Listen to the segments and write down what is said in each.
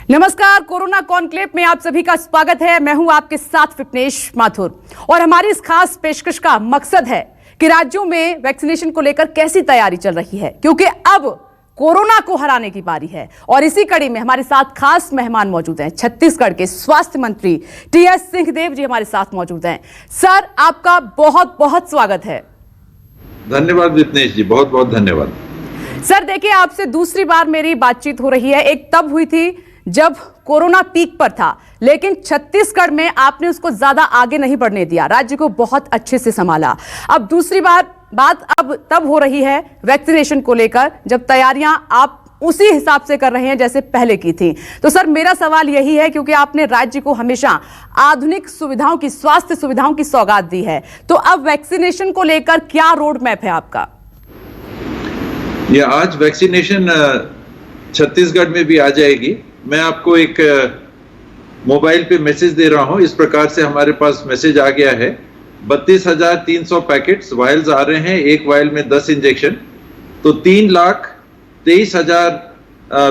नमस्कार, corona conclave में आप सभी का स्वागत है। मैं हूं आपके साथ विपनेश माथुर और हमारी इस खास पेशकश का मकसद है कि राज्यों में वैक्सीनेशन को लेकर कैसी तैयारी चल रही है, क्योंकि अब कोरोना को हराने की बारी है। और इसी कड़ी में हमारे साथ खास मेहमान मौजूद हैं। छत्तीसगढ़ के स्वास्थ्य मंत्री टीएस सिंहदेव जी हमारे साथ मौजूद हैं। सर, आपका बहुत बहुत स्वागत है। धन्यवाद विपनेश जी, बहुत बहुत धन्यवाद। सर देखिए, आपसे दूसरी बार मेरी बातचीत हो रही है। एक तब हुई थी जब कोरोना पीक पर था, लेकिन छत्तीसगढ़ में आपने उसको ज्यादा आगे नहीं बढ़ने दिया, राज्य को बहुत अच्छे से संभाला। अब दूसरी बार बात अब तब हो रही है वैक्सीनेशन को लेकर, जब तैयारियां आप उसी हिसाब से कर रहे हैं जैसे पहले की थी। तो सर, मेरा सवाल यही है, क्योंकि आपने राज्य को हमेशा आधुनिक सुविधाओं की, स्वास्थ्य सुविधाओं की सौगात दी है, तो अब वैक्सीनेशन को लेकर क्या रोड मैप है आपका? ये आज वैक्सीनेशन छत्तीसगढ़ में भी आ जाएगी। मैं आपको एक मोबाइल पे मैसेज दे रहा हूं। इस प्रकार से हमारे पास मैसेज आ गया है। 32,300 पैकेट्स वायल्स आ रहे हैं, एक वायल में 10 इंजेक्शन, तो 3,23,000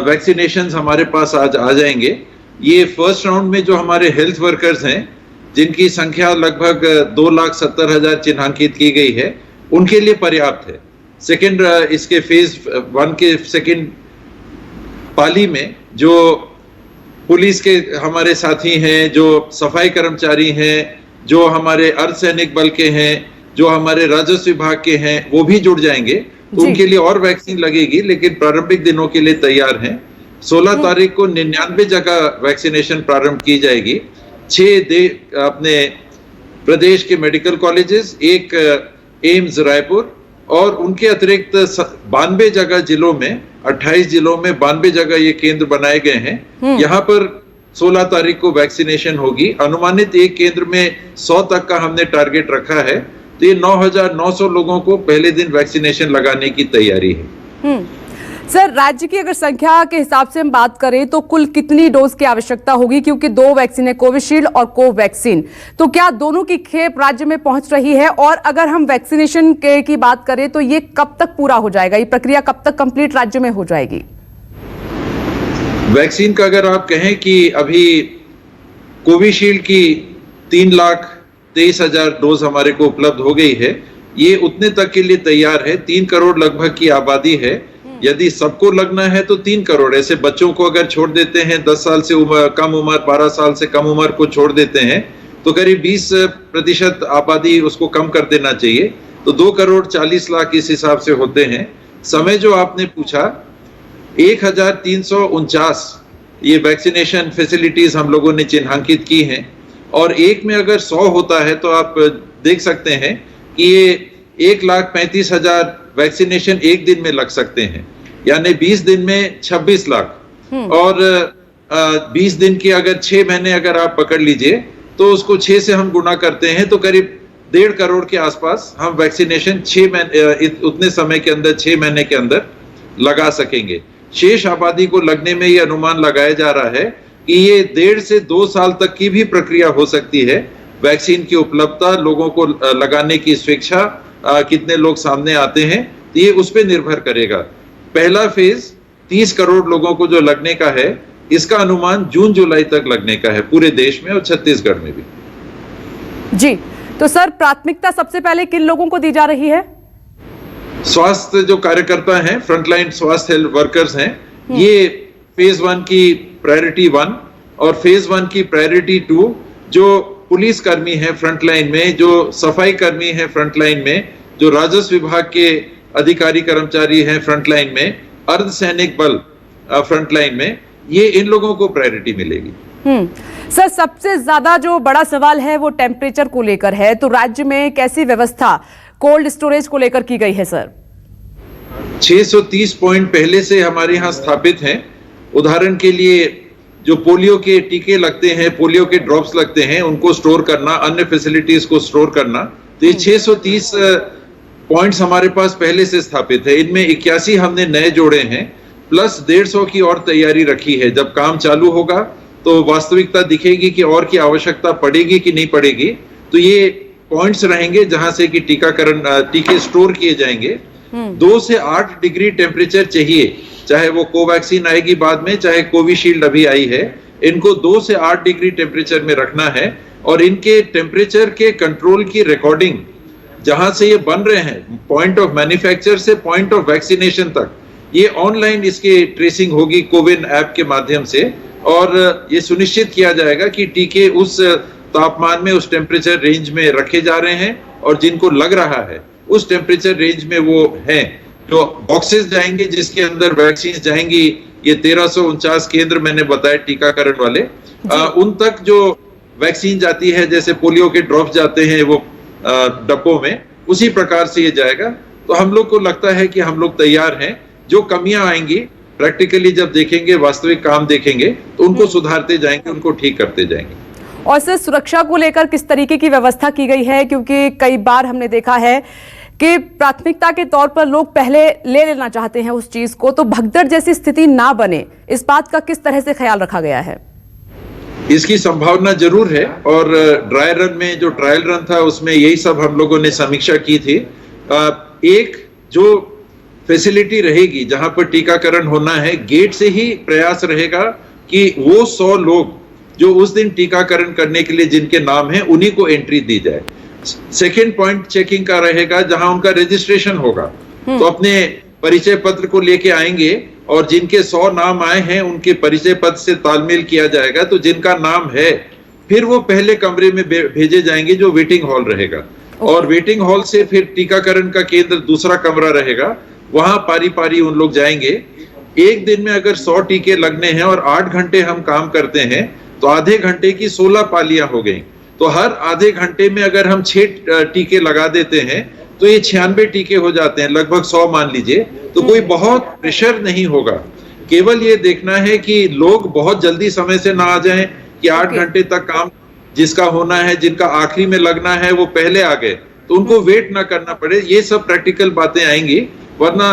वैक्सीनेशन हमारे पास आज आ जाएंगे। ये फर्स्ट राउंड में जो हमारे हेल्थ वर्कर्स हैं, जिनकी संख्या लगभग 2,70,000 चिन्हांकित की गई है, उनके लिए पर्याप्त है। सेकेंड, इसके फेज 1 के सेकेंड पाली में जो पुलिस के हमारे साथी हैं, जो सफाई कर्मचारी हैं, जो हमारे अर्धसैनिक बल के हैं, जो हमारे राजस्व विभाग के हैं, वो भी जुड़ जाएंगे। तो उनके लिए और वैक्सीन लगेगी, लेकिन प्रारंभिक दिनों के लिए तैयार हैं। 16 तारीख को 99 जगह वैक्सीनेशन प्रारंभ की जाएगी। 6 अपने प्रदेश के मेडिकल कॉलेजेस, एक एम्स रायपुर, और उनके अतिरिक्त 92 जगह जिलों में, 28 जिलों में 92 जगह ये केंद्र बनाए गए हैं। यहाँ पर 16 तारीख को वैक्सीनेशन होगी। अनुमानित एक केंद्र में 100 तक का हमने टारगेट रखा है। तो ये 9,900 लोगों को पहले दिन वैक्सीनेशन लगाने की तैयारी है। सर, राज्य की अगर संख्या के हिसाब से हम बात करें तो कुल कितनी डोज की आवश्यकता होगी, क्योंकि 2 वैक्सीन है, कोविशील्ड और कोवैक्सीन, तो क्या दोनों की खेप राज्य में पहुंच रही है? और अगर हम वैक्सीनेशन की बात करें तो ये कब तक पूरा हो जाएगा, ये प्रक्रिया कब तक कंप्लीट राज्य में हो जाएगी? वैक्सीन का अगर आप कहें कि अभी कोविशील्ड की 3,23,000 डोज हमारे को उपलब्ध हो गई है। ये उतने तक के लिए तैयार है। 3 करोड़ लगभग की आबादी है। यदि सबको लगना है तो 3 करोड़। ऐसे बच्चों को अगर छोड़ देते हैं, 10 साल से कम उम्र, 12 साल से कम उम्र को छोड़ देते हैं, तो करीब 20% आबादी उसको कम कर देना चाहिए। तो 2 करोड़ 40 लाख इस हिसाब से होते हैं। समय जो आपने पूछा, 1,349 ये वैक्सीनेशन फैसिलिटीज हम लोगों ने चिन्हांकित की हैं, और एक में अगर 100 होता है तो आप देख सकते हैं कि ये 1,35,000 वैक्सीनेशन एक दिन में लग सकते हैं, यानी 20 दिन में 26 लाख। और 20 दिन की अगर 6 महीने अगर आप पकड़ लीजिए, तो उसको 6 से हम गुना करते हैं, तो करीब 1.5 करोड़ के आसपास हम वैक्सीनेशन 6 महीने, उतने समय के अंदर, 6 महीने के अंदर लगा सकेंगे। शेष आबादी को लगने में ये अनुमान लगाया जा रहा है कि ये 1.5 से 2 साल तक की भी प्रक्रिया हो सकती है। वैक्सीन की उपलब्धता, लोगों को लगाने की स्वेच्छा, कितने लोग सामने आते हैं, ये उस पर निर्भर करेगा। पहला फेज 30 करोड़ लोगों को जो लगने का है, इसका अनुमान जून जुलाई तक लगने का है पूरे देश में और छत्तीसगढ़ में भी। जी, तो सर, प्राथमिकता सबसे पहले किन लोगों को दी जा रही है? स्वास्थ्य जो कार्यकर्ता हैं, फ्रंटलाइन स्वास्थ्य हेल्थ वर्कर्स हैं, ये फेज 1 की प्रायोरिटी 1 और फेज 1 की प्रायोरिटी 2, जो पुलिस कर्मी है फ्रंटलाइन में, जो सफाई कर्मी है फ्रंटलाइन में, जो राजस्व विभाग के अधिकारी कर्मचारी हैं फ्रंटलाइन में, अर्धसैनिक बल फ्रंटलाइन में, ये इन लोगों को प्रायोरिटी मिलेगी। सर, सबसे ज्यादा जो बड़ा सवाल है वो टेम्परेचर को लेकर है, तो राज्य में कैसी व्यवस्था कोल्ड स्टोरेज को लेकर की गई है? सर, 630 पॉइंट पहले से हमारे यहाँ स्थापित हैं। उदाहरण के लिए जो पोलियो के टीके लगते हैं, पोलियो के ड्रॉप्स लगते हैं, उनको स्टोर करना, अन्य फैसिलिटीज को स्टोर करना, तो ये 630 पॉइंट्स हमारे पास पहले से स्थापित है। इनमें 81 हमने नए जोड़े हैं, प्लस 150 की और तैयारी रखी है। जब काम चालू होगा तो वास्तविकता दिखेगी कि और की आवश्यकता पड़ेगी कि नहीं पड़ेगी। तो ये पॉइंट्स रहेंगे जहां से कि टीकाकरण टीके स्टोर किए जाएंगे। 2 से 8 डिग्री टेम्परेचर चाहिए, चाहे वो कोवैक्सीन आएगी बाद में, चाहे कोविशील्ड अभी आई है, इनको 2 से 8 डिग्री टेम्परेचर में रखना है। और इनके टेम्परेचर के कंट्रोल की रिकॉर्डिंग जहां से ये बन रहे हैं, पॉइंट ऑफ मैन्युफैक्चर से पॉइंट ऑफ वैक्सीनेशन तक, ये ऑनलाइन इसकी ट्रेसिंग होगी कोविन ऐप के माध्यम से। और ये सुनिश्चित किया जाएगा कि टीके उस तापमान में, उस टेम्परेचर रेंज में रखे जा रहे हैं और जिनको लग रहा है उस टेम्परेचर रेंज में वो हैं। जो बॉक्सेस जाएंगे जिसके अंदर वैक्सीन जाएंगी, ये 1349 केंद्र मैंने बताया टीकाकरण वाले, उन तक जो वैक्सीन जाती है, जैसे पोलियो के ड्रॉप्स जाते हैं वो डब्बों में, उसी प्रकार से ये जाएगा। तो हम लोग को लगता है कि हम लोग तैयार हैं। जो कमियां आएंगी प्रैक्टिकली जब देखेंगे, वास्तविक काम देखेंगे, तो उनको सुधारते जाएंगे, उनको ठीक करते जाएंगे। और सर, सुरक्षा को लेकर किस तरीके की व्यवस्था की गई है? क्योंकि कई बार हमने देखा है कि प्राथमिकता के तौर पर लोग पहले ले लेना चाहते हैं उस चीज को, तो भगदड़ जैसी स्थिति ना बने, इस बात का किस तरह से ख्याल रखा गया है? इसकी संभावना जरूर है। और ड्राई रन में जो ट्रायल रन था उसमें यही सब हम लोगों ने समीक्षा की थी। एक जो फैसिलिटी रहेगी जहां पर टीकाकरण होना है, गेट से ही प्रयास रहेगा कि वो 100 लोग जो उस दिन टीकाकरण करने के लिए जिनके नाम है उन्हीं को एंट्री दी जाए। सेकेंड पॉइंट चेकिंग का रहेगा जहां उनका रजिस्ट्रेशन होगा, तो अपने परिचय पत्र को लेके आएंगे और जिनके 100 नाम आए हैं उनके परिचय पत्र से तालमेल किया जाएगा। तो जिनका नाम है फिर वो पहले कमरे में भेजे जाएंगे जो वेटिंग हॉल रहेगा। और वेटिंग हॉल से फिर टीकाकरण का केंद्र दूसरा कमरा रहेगा, वहां पारी पारी उन लोग जाएंगे। एक दिन में अगर 100 टीके लगने हैं और 8 घंटे हम काम करते हैं तो आधे घंटे की 16 पालियां हो गई। तो हर आधे घंटे में अगर हम 6 टीके लगा देते हैं तो ये 96 टीके हो जाते हैं, लगभग 100 मान लीजिए। तो कोई बहुत प्रेशर नहीं होगा, केवल ये देखना है कि लोग बहुत जल्दी समय से ना आ जाएं कि 8 घंटे तक काम जिसका होना है, जिनका आखिरी में लगना है वो पहले आ गए, तो उनको वेट ना करना पड़े। ये सब प्रैक्टिकल बातें आएंगी, वरना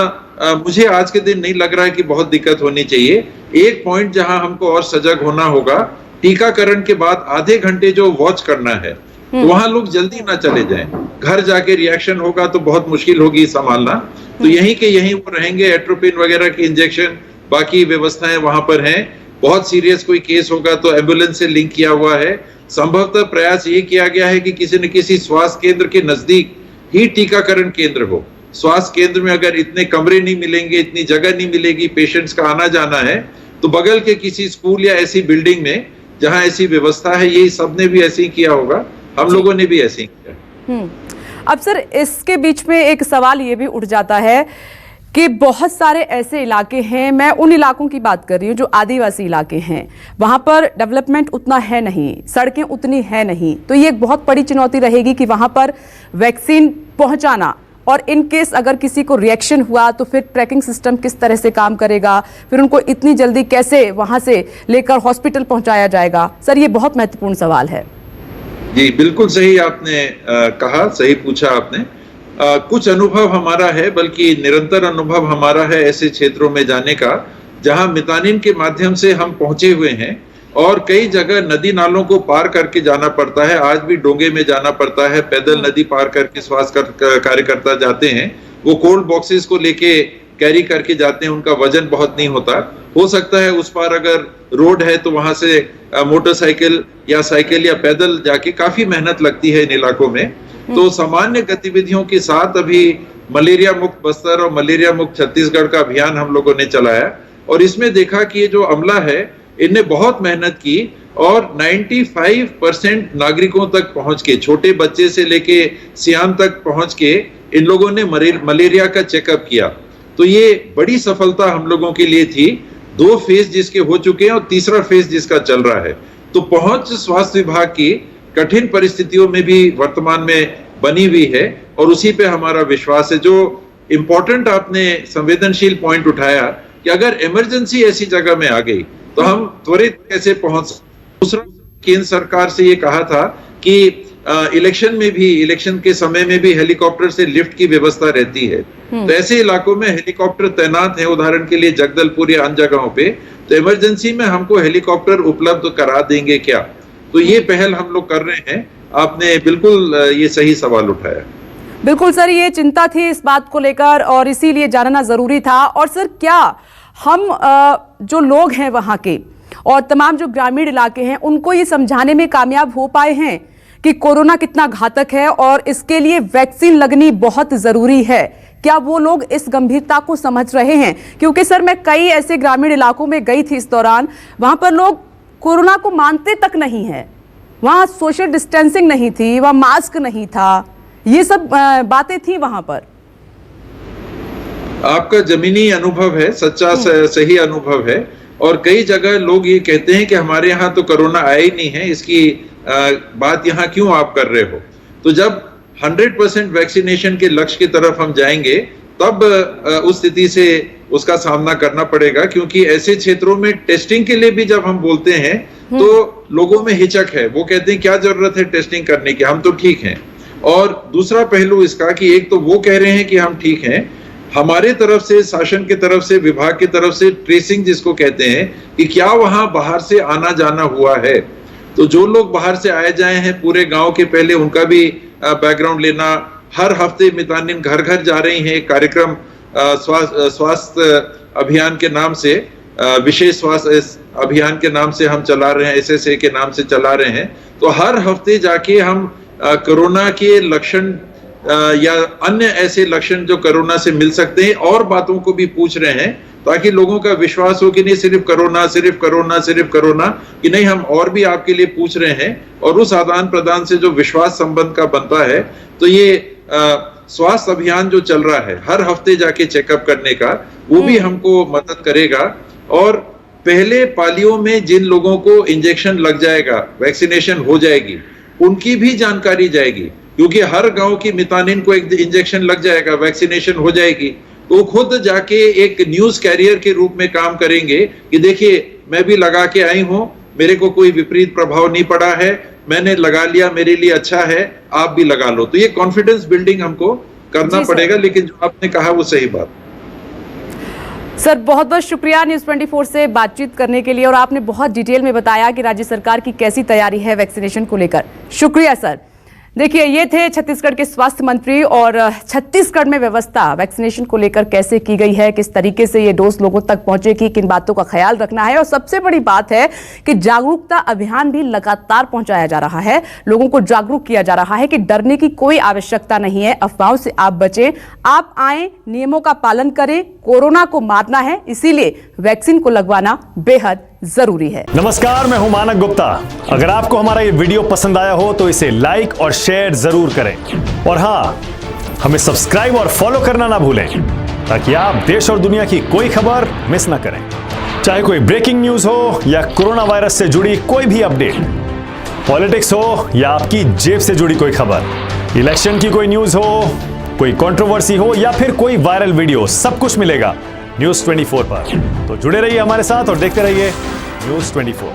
मुझे आज के दिन नहीं लग रहा है कि बहुत दिक्कत होनी चाहिए। एक पॉइंट जहां हमको और सजग होना होगा, टीकाकरण के बाद आधे घंटे जो वॉच करना है, तो वहां लोग जल्दी ना चले जाएं। घर जाके रिएक्शन होगा तो बहुत मुश्किल होगी संभालना। तो यहीं के यहीं वो रहेंगे, एट्रोपिन वगैरह के इंजेक्शन, बाकी व्यवस्थाएं वहां पर हैं। बहुत सीरियस कोई केस होगा तो एम्बुलेंस से लिंक किया हुआ है। संभवतः प्रयास ये किया गया है कि किसी न किसी स्वास्थ्य केंद्र के नजदीक ही टीकाकरण केंद्र हो। स्वास्थ्य केंद्र में अगर इतने कमरे नहीं मिलेंगे, इतनी जगह नहीं मिलेगी पेशेंट्स का आना जाना है, तो बगल के किसी स्कूल या ऐसी बिल्डिंग में जहां ऐसी व्यवस्था है, यही सबने भी ऐसे ही किया होगा, हम लोगों ने भी ऐसे ही किया। अब सर, इसके बीच में एक सवाल ये भी उठ जाता है कि बहुत सारे ऐसे इलाके हैं, मैं उन इलाकों की बात कर रही हूँ जो आदिवासी इलाके हैं, वहाँ पर डेवलपमेंट उतना है नहीं, सड़कें उतनी है नहीं, तो ये एक बहुत बड़ी चुनौती रहेगी कि वहाँ पर वैक्सीन पहुँचाना, और इन केस अगर किसी को रिएक्शन हुआ तो फिर ट्रैकिंग सिस्टम किस तरह से काम करेगा, फिर उनको इतनी जल्दी कैसे वहाँ से लेकर हॉस्पिटल पहुँचाया जाएगा? सर, ये बहुत महत्वपूर्ण सवाल है। जी बिल्कुल सही आपने कहा, सही पूछा आपने। कुछ अनुभव हमारा है, बल्कि निरंतर अनुभव हमारा है ऐसे क्षेत्रों में जाने का जहां मितानिन के माध्यम से हम पहुंचे हुए हैं। और कई जगह नदी नालों को पार करके जाना पड़ता है, आज भी डोंगे में जाना पड़ता है, पैदल नदी पार करके स्वास्थ्य कार्यकर्ता जाते हैं। वो कोल्ड बॉक्सेस को लेके कैरी करके जाते हैं, उनका वजन बहुत नहीं होता। हो सकता है उस पार अगर रोड है तो वहां से मोटरसाइकिल या साइकिल या पैदल जाके काफी मेहनत लगती है इन इलाकों में। तो सामान्य गतिविधियों के साथ अभी मलेरिया मुक्त बस्तर और मलेरिया मुक्त छत्तीसगढ़ का अभियान हम लोगों ने चलाया, और इसमें देखा कि ये जो अमला है इनने बहुत मेहनत की और 95% नागरिकों तक पहुंच के, छोटे बच्चे से लेके सियान तक पहुंच के इन लोगों ने मलेरिया का चेकअप किया। तो ये बड़ी सफलता हम लोगों के लिए थी। 2 फेज जिसके हो चुके हैं और तीसरा फेज जिसका चल रहा है। तो पहुंच स्वास्थ्य विभाग की कठिन परिस्थितियों में भी वर्तमान में बनी हुई है, और उसी पे हमारा विश्वास है। जो इंपॉर्टेंट आपने संवेदनशील पॉइंट उठाया कि अगर इमरजेंसी ऐसी जगह में आ गई तो हम त्वरित कैसे पहुंच। दूसरा, केंद्र सरकार से ये कहा था कि इलेक्शन में भी, इलेक्शन के समय में भी हेलीकॉप्टर से लिफ्ट की व्यवस्था रहती है। तो ऐसे इलाकों में हेलीकॉप्टर तैनात है, उदाहरण के लिए जगदलपुर या अन्य जगहों पे, तो इमरजेंसी में हमको हेलीकॉप्टर उपलब्ध करा देंगे क्या? तो ये पहल हम लोग कर रहे हैं। आपने बिल्कुल ये सही सवाल उठाया। बिल्कुल सर, ये चिंता थी इस बात को लेकर और इसीलिए जानना जरूरी था। और सर, क्या हम जो लोग हैं वहाँ के और तमाम जो ग्रामीण इलाके हैं उनको ये समझाने में कामयाब हो पाए हैं कि कोरोना कितना घातक है और इसके लिए वैक्सीन लगनी बहुत जरूरी है? क्या वो लोग इस गंभीरता को समझ रहे हैं? क्योंकि सर, मैं कई ऐसे ग्रामीण इलाकों में गई थी इस दौरान, वहां पर लोग कोरोना को मानते तक नहीं है, वहां सोशल डिस्टेंसिंग नहीं थी, वहां मास्क नहीं था, ये सब बातें थी वहां पर। आपका जमीनी अनुभव है, सच्चा सही अनुभव है। और कई जगह लोग ये कहते हैं कि हमारे यहाँ तो कोरोना आया ही नहीं है, इसकी बात यहाँ क्यों आप कर रहे हो? तो जब 100% वैक्सीनेशन के लक्ष्य की तरफ हम जाएंगे तब उस स्थिति से उसका सामना करना पड़ेगा, क्योंकि ऐसे क्षेत्रों में टेस्टिंग के लिए भी जब हम बोलते हैं तो लोगों में हिचक है। वो कहते हैं क्या जरूरत है टेस्टिंग करने की, हम तो ठीक हैं। और दूसरा पहलू इसका कि एक तो वो कह रहे हैं कि हम ठीक हैं, हमारे तरफ से, शासन की तरफ से, विभाग की तरफ से ट्रेसिंग जिसको कहते हैं कि क्या वहां बाहर से आना जाना हुआ है। तो जो लोग बाहर से आए जाए हैं पूरे गांव के, पहले उनका भी बैकग्राउंड लेना। हर हफ्ते मितानिन घर घर जा रही हैं, एक कार्यक्रम स्वास्थ्य अभियान के नाम से, विशेष स्वास्थ्य अभियान के नाम से हम चला रहे हैं, SSA के नाम से चला रहे हैं। तो हर हफ्ते जाके हम कोरोना के लक्षण या अन्य ऐसे लक्षण जो कोरोना से मिल सकते हैं और बातों को भी पूछ रहे हैं, ताकि लोगों का विश्वास हो कि नहीं सिर्फ कोरोना, सिर्फ कोरोना, सिर्फ कोरोना, कि नहीं हम और भी आपके लिए पूछ रहे हैं। और उस आदान प्रदान से जो विश्वास संबंध का बनता है, तो ये स्वास्थ्य अभियान जो चल रहा है हर हफ्ते जाके चेकअप करने का, वो भी हमको मदद करेगा। और पहले पालियों में जिन लोगों को इंजेक्शन लग जाएगा, वैक्सीनेशन हो जाएगी, उनकी भी जानकारी जाएगी, क्योंकि हर गांव की मितानिन को एक इंजेक्शन लग जाएगा, वैक्सीनेशन हो जाएगी, तो खुद जाके एक न्यूज कैरियर के रूप में काम करेंगे कि देखिए मैं भी लगा के आई हूं, मेरे को कोई विपरीत प्रभाव नहीं पड़ा है, मैंने लगा लिया, मेरे लिए अच्छा है, आप भी लगा लो। तो ये कॉन्फिडेंस बिल्डिंग हमको करना पड़ेगा। लेकिन जो आपने कहा वो सही बात। सर, बहुत बहुत शुक्रिया न्यूज़ 24 से बातचीत करने के लिए, और आपने बहुत डिटेल में बताया कि राज्य सरकार की कैसी तैयारी है वैक्सीनेशन को लेकर। शुक्रिया सर। देखिए, ये थे छत्तीसगढ़ के स्वास्थ्य मंत्री, और छत्तीसगढ़ में व्यवस्था वैक्सीनेशन को लेकर कैसे की गई है, किस तरीके से ये डोज लोगों तक पहुंचेगी, किन बातों का ख्याल रखना है। और सबसे बड़ी बात है कि जागरूकता अभियान भी लगातार पहुंचाया जा रहा है, लोगों को जागरूक किया जा रहा है कि डरने की कोई आवश्यकता नहीं है, अफवाहों से आप बचें, आप आए, नियमों का पालन करें, कोरोना को मारना है, इसीलिए वैक्सीन को लगवाना बेहद जरूरी है। नमस्कार, मैं हूं मानक गुप्ता। अगर आपको हमारा ये वीडियो पसंद आया हो तो इसे लाइक और शेयर जरूर करें, और हाँ, हमें सब्सक्राइब और फॉलो करना ना भूलें, ताकि आप देश और दुनिया की कोई खबर मिस ना करें। चाहे कोई ब्रेकिंग न्यूज हो या कोरोना वायरस से जुड़ी कोई भी अपडेट, पॉलिटिक्स हो या आपकी जेब से जुड़ी कोई खबर, इलेक्शन की कोई न्यूज हो, कोई कंट्रोवर्सी हो या फिर कोई वायरल वीडियो, सब कुछ मिलेगा न्यूज़ 24 पर। तो जुड़े रहिए हमारे साथ और देखते रहिए न्यूज़ 24।